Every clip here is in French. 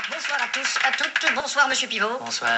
Bonsoir à tous, à toutes. Bonsoir, monsieur Pivot. Bonsoir.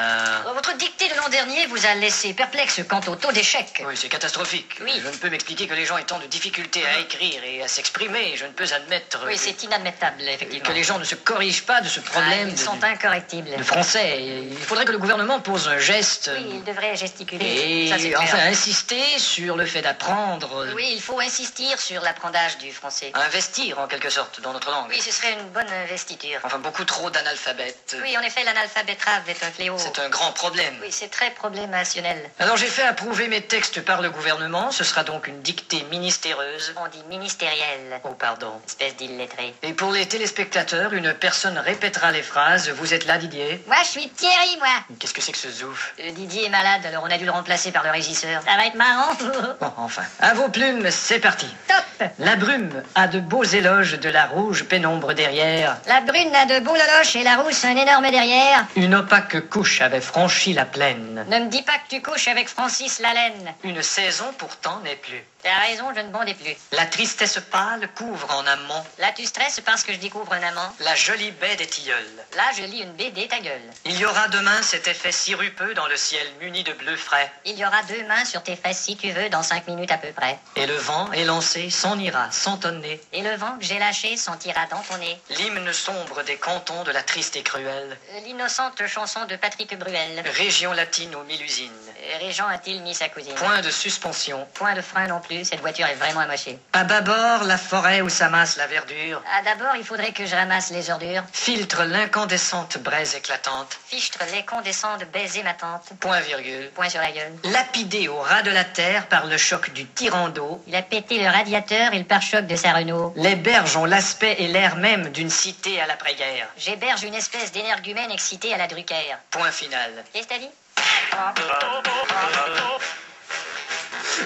Votre dictée de l'an dernier vous a laissé perplexe quant au taux d'échec. Oui, c'est catastrophique. Oui. Je ne peux m'expliquer que les gens aient tant de difficultés à écrire et à s'exprimer. Je ne peux admettre Oui, c'est inadmettable, effectivement. que les gens ne se corrigent pas de ce problème Ils sont incorrectibles. de français. Il faudrait que le gouvernement pose un geste Oui, il devrait gesticuler. et Ça, c'est clair. enfin insister sur le fait d'apprendre, Oui, il faut insister sur l'apprentissage du français. à investir en quelque sorte dans notre langue. Oui, ce serait une bonne investiture. Enfin, beaucoup trop d'analphabètes. Oui, en effet, l'analphabétrave est un fléau. C'est un grand problème. Oui, c'est très problémationnel. Alors j'ai fait approuver mes textes par le gouvernement. Ce sera donc une dictée ministéreuse. On dit ministériel. Oh, pardon. Espèce d'illettré. Et pour les téléspectateurs, une personne répétera les phrases. Vous êtes là, Didier? Moi, je suis Thierry, moi. Qu'est-ce que c'est que ce zouf? Didier est malade, alors on a dû le remplacer par le régisseur. Ça va être marrant. Bon, enfin. À vos plumes, c'est parti. Top. La brume a de beaux éloges de la rouge pénombre derrière. La brune a de beaux loloches et la rousse un énorme derrière. Une opaque couche avait franchi la plaine. Ne me dis pas que tu couches avec Francis Lalaine. Une saison pourtant n'est plus. T'as raison, je ne bondais plus. La tristesse pâle couvre en amont Là, tu stresses parce que je découvre un amant. la jolie baie des tilleuls. Là, je lis une BD, ta gueule. Il y aura demain cet effet sirupeux dans le ciel muni de bleu frais. Il y aura 2 mains sur tes fesses si tu veux, dans 5 minutes à peu près. Et le vent élancé s'en ira sans tonner. Et le vent que j'ai lâché sentira dans ton nez. L'hymne sombre des cantons de la triste et cruelle L'innocente chanson de Patrick Bruel. région latine aux 1000 usines. Régent a-t-il mis sa cousine? Point de suspension. Point de frein non plus, cette voiture est vraiment amochée. À bâbord, la forêt où s'amasse la verdure Ah, d'abord, il faudrait que je ramasse les ordures. filtre l'incandescente braise éclatante. Fichtre les condescends de baiser ma tante. Point virgule. Point sur la gueule. Lapidé au ras de la terre par le choc du tyran d'eau, Il a pété le radiateur et le pare-choc de sa Renault. les berges ont l'aspect et l'air même d'une cité à l'après-guerre. J'héberge une espèce d'énergumène excité à la Drucker. Point final. Qu'est-ce que t'as dit?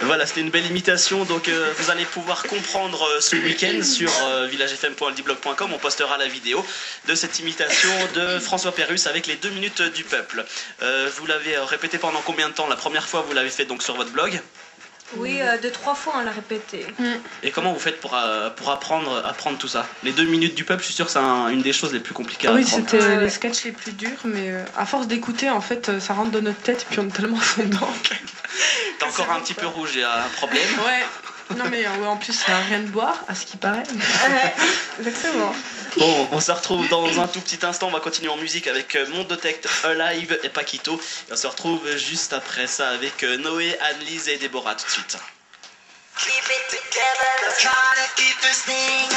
Voilà, c'était une belle imitation. Donc vous allez pouvoir comprendre ce week-end sur villagefm.aldiblog.com. On postera la vidéo de cette imitation de François Pérusse avec les 2 minutes du peuple. Vous l'avez répété pendant combien de temps? La première fois, vous l'avez fait donc sur votre blog. Oui, 2-3 fois on l'a répété. Et comment vous faites pour apprendre tout ça? Les 2 minutes du peuple, je suis sûr que c'est une des choses les plus compliquées à Oui, apprendre. c'était les sketchs les plus durs, mais à force d'écouter, en fait, ça rentre dans notre tête et puis on est tellement à fond dedans. T'es encore un petit peu rouge, il y a un problème. Ouais. Non, mais ouais, en plus, ça a rien de boire, à ce qui paraît. Exactement. Bon, on se retrouve dans un tout petit instant. On va continuer en musique avec Mondotect, Alive et Paquito. Et on se retrouve juste après ça avec Noé, Anne-Lise et Déborah tout de suite. Keep it together, trying to keep this thing.